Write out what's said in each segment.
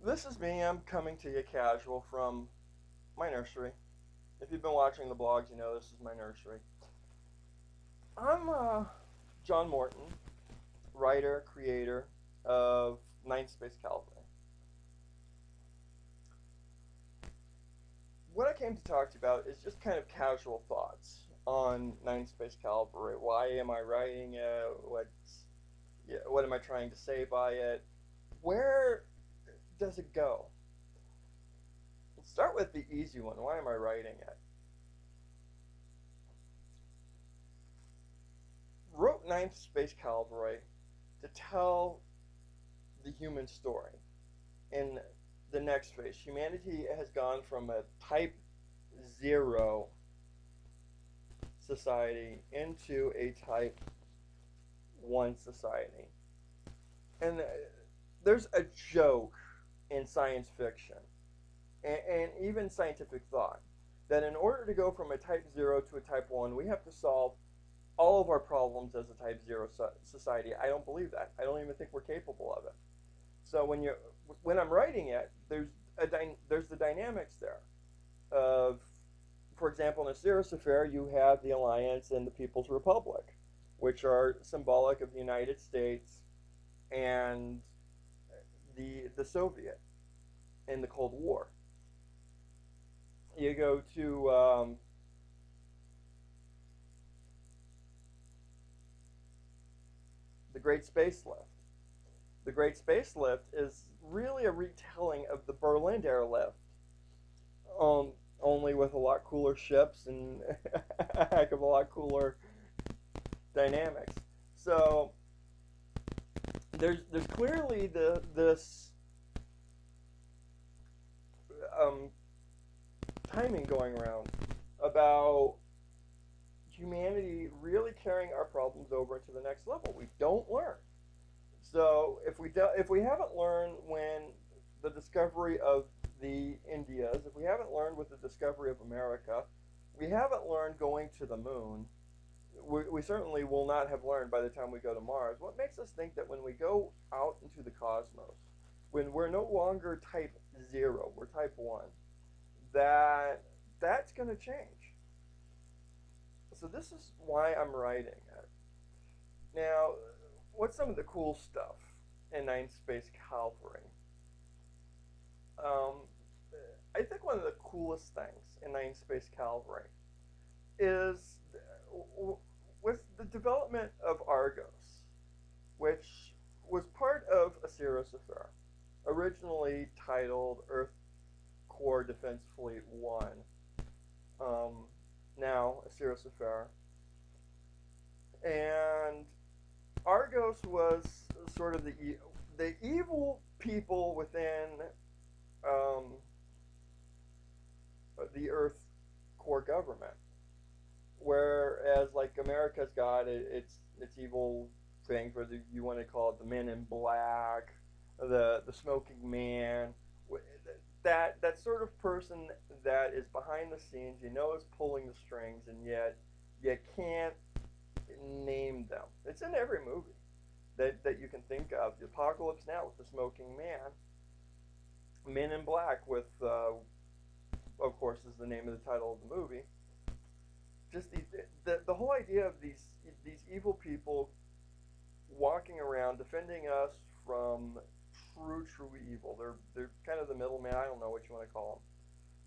This is me. I'm coming to you casual from my nursery. If you've been watching the blogs, you know this is my nursery. I'm John Morton, writer, creator of Ninth Space Cavalry. What I came to talk to you about is just kind of casual thoughts on Ninth Space Cavalry. Why am I writing it? What am I trying to say by it? Where does it go? Let's start with the easy one. Why am I writing it? Wrote Ninth Space Cavalry to tell the human story. In the next phase, humanity has gone from a Type 0 society into a Type 1 society. And there's a joke in science fiction and even scientific thought that in order to go from a Type 0 to a Type 1, we have to solve all of our problems as a Type 0 society. I don't believe that. I don't even think we're capable of it. So when I'm writing it, there's the dynamics there of, for example, in a Cirrus affair, you have the Alliance and the People's Republic, which are symbolic of the United States and the Soviet in the Cold War. You go to the Great Space Lift. The Great Space Lift is really a retelling of the Berlin airlift, only with a lot cooler ships and a heck of a lot cooler dynamics. So there's clearly this timing going around about humanity really carrying our problems over into the next level. We don't learn. So if we haven't learned when the discovery of the Indias, if we haven't learned with the discovery of America, we haven't learned going to the moon. We certainly will not have learned by the time we go to Mars. What makes us think that when we go out into the cosmos, when we're no longer Type 0, we're Type 1, that's going to change. So this is why I'm writing it. Now, what's some of the cool stuff in Ninth Space Cavalry? Um, I think one of the coolest things in Ninth Space Cavalry is with the development of Argos, which was part of a Cirrus affair, originally titled Earth Corps Defense Fleet 1, now a Cirrus affair. And Argos was sort of the evil people within the Earth core government, whereas like America's got its evil things, whether you want to call it the Men in Black, the smoking man, that sort of person that is behind the scenes, you know, is pulling the strings, and yet you can't name them. It's in every movie that you can think of. The Apocalypse Now with the smoking man. Men in Black with, of course, is the name of the title of the movie. Just the whole idea of these evil people walking around defending us from true evil. They're kind of the middleman. I don't know what you want to call them.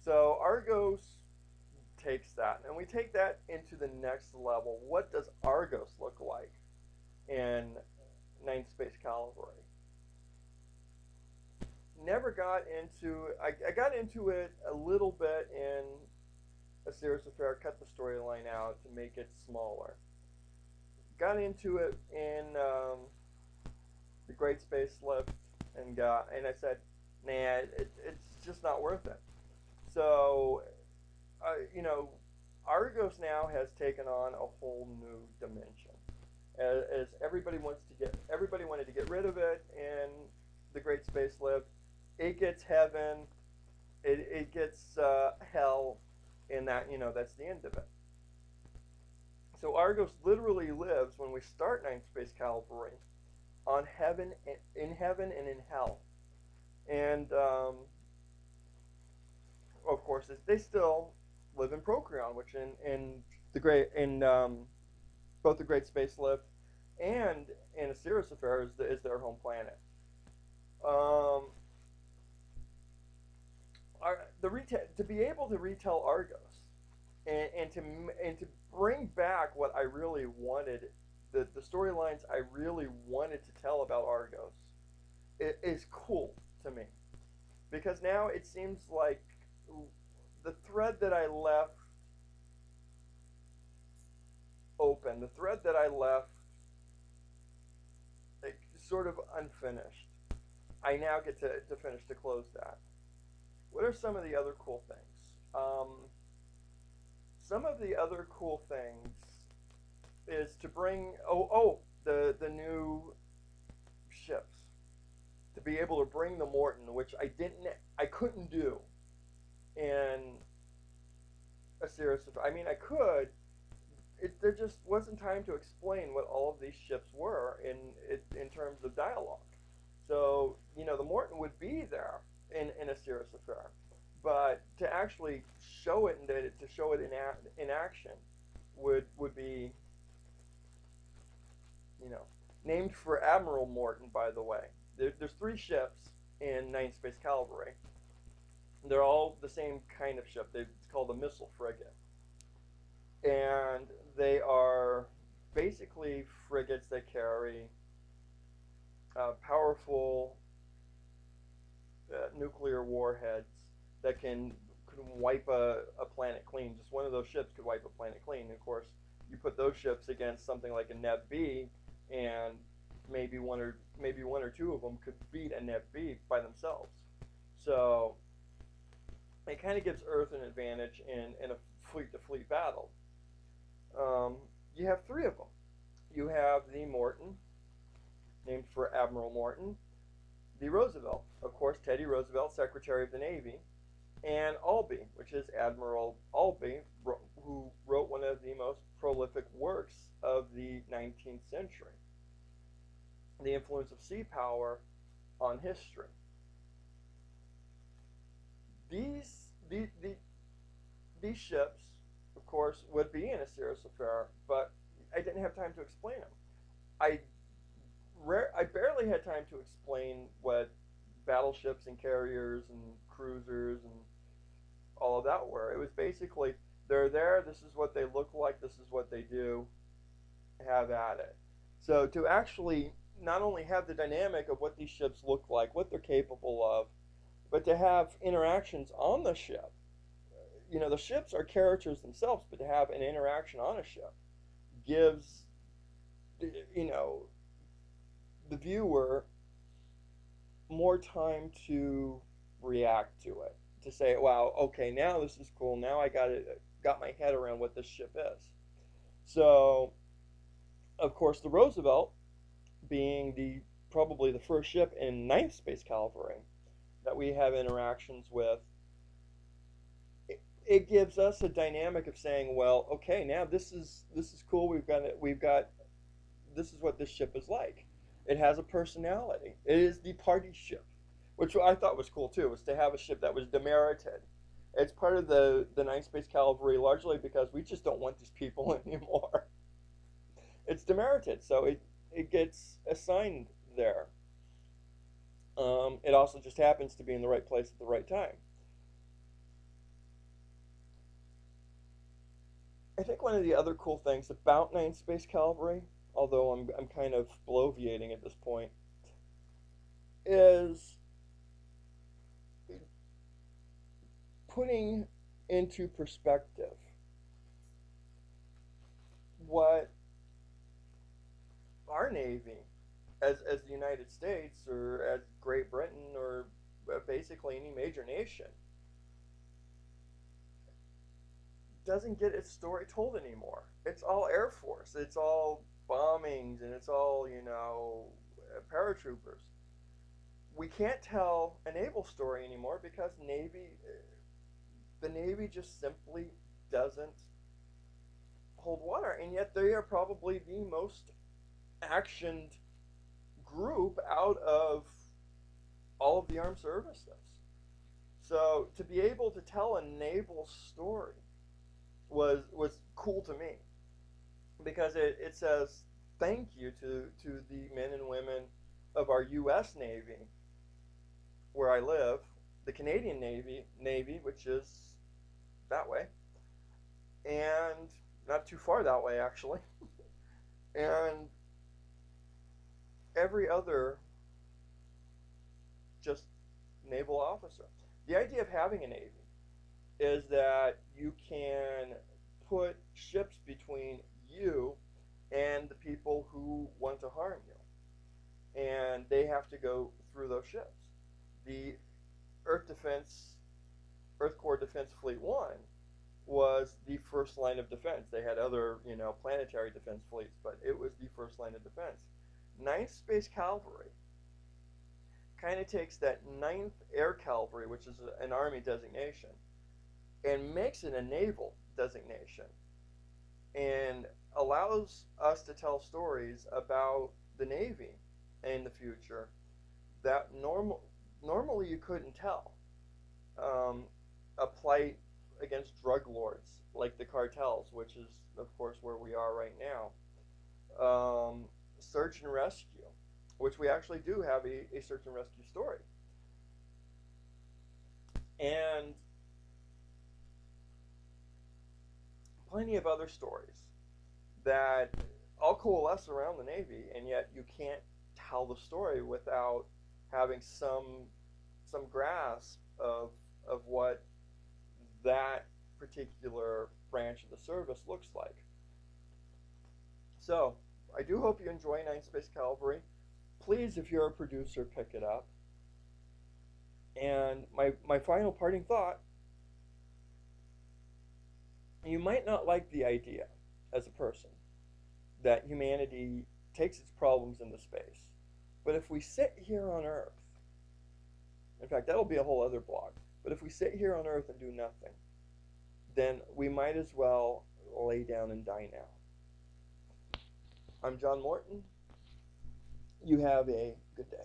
So Argos takes that, and we take that into the next level. What does Argos look like in Ninth Space Cavalry? Never got into. I got into it a little bit in a Cirrus affair. Cut the storyline out to make it smaller. Got into it in the Great Space Lift, and I said, nah, it's just not worth it. So, Argos now has taken on a whole new dimension. As everybody wanted to get rid of it in the Great Space Lift. It gets heaven, it gets hell, and that's the end of it. So Argos literally lives, when we start Ninth Space Cavalry, on in heaven and in hell. And of course, they still live in Procreon, which in the great in both the Great Space Lift and in a Sirius Affair is their home planet. Um, to be able to retell Argos and to bring back what I really wanted, the storylines I really wanted to tell about Argos, it is cool to me because now it seems like the thread that I left open, the thread that I left like, sort of unfinished, I now get to finish to close that. What are some of the other cool things? Some of the other cool things is to bring the new ships, to be able to bring the Morton, which I couldn't do in a series of. I mean, I could. There just wasn't time to explain what all of these ships were in terms of dialogue. So the Morton would be there in a serious affair, but to actually show it and to show it in action would be you know named for Admiral Morton, by the way. There's three ships in Ninth Space Cavalry. They're all the same kind of ship. It's called a missile frigate, and they are basically frigates that carry powerful nuclear warheads that can wipe a planet clean. Just one of those ships could wipe a planet clean. And of course, you put those ships against something like a Neb B, and maybe one or two of them could beat a Neb B by themselves. So it kind of gives Earth an advantage in a fleet to fleet battle. Um, you have three of them. You have the Morton, named for Admiral Morton, the Roosevelt, of course, Teddy Roosevelt, Secretary of the Navy, and Albee, which is Admiral Albee, who wrote one of the most prolific works of the 19th century, The Influence of Sea Power on History. These ships, of course, would be in a serious affair, but I didn't have time to explain them. I I barely had time to explain what battleships and carriers and cruisers and all of that were. It was basically they're there. This is what they look like. This is what they do. Have at it. So to actually not only have the dynamic of what these ships look like, what they're capable of, but to have interactions on the ship. The ships are characters themselves, but to have an interaction on a ship gives you know the viewer more time to react to it, to say, "Wow, okay, now this is cool. Now I got my head around what this ship is." So, of course, the Roosevelt, being the probably the first ship in Ninth Space Cavalry that we have interactions with, it gives us a dynamic of saying, "Well, okay, now this is cool. We've got this is what this ship is like. It has a personality. It is the party ship," which I thought was cool too, was to have a ship that was demerited. It's part of the Ninth Space Cavalry largely because we just don't want these people anymore. It's demerited, so it gets assigned there. It also just happens to be in the right place at the right time. I think one of the other cool things about Ninth Space Cavalry, although I'm kind of bloviating at this point, is putting into perspective what our Navy, as the United States or as Great Britain or basically any major nation, doesn't get its story told anymore. It's all Air Force. It's all bombings and it's all, paratroopers. We can't tell a naval story anymore because the Navy just simply doesn't hold water, and yet they are probably the most actioned group out of all of the armed services. So to be able to tell a naval story was cool to me because it says thank you to the men and women of our U.S. Navy where I live, the Canadian Navy, which is that way, and not too far that way actually, and every other just naval officer. The idea of having a navy is that you can put ships between you and the people who want to harm you, and they have to go through those ships. The Earth Defense, Earth Core Defense Fleet One was the first line of defense. They had other, planetary defense fleets, but it was the first line of defense. Ninth Space Cavalry kind of takes that Ninth Air Cavalry, which is an Army designation, and makes it a naval designation and allows us to tell stories about the Navy in the future that normally you couldn't tell. A plight against drug lords like the cartels, which is, of course, where we are right now. Search and rescue, which we actually do have a search and rescue story. And plenty of other stories that all coalesce around the Navy, and yet you can't tell the story without having some grasp of what that particular branch of the service looks like. So, I do hope you enjoy Ninth Space Cavalry. Please, if you're a producer, pick it up. And my final parting thought, you might not like the idea as a person that humanity takes its problems into space. But if we sit here on Earth, in fact, that'll be a whole other blog, but if we sit here on Earth and do nothing, then we might as well lay down and die now. I'm John Morton. You have a good day.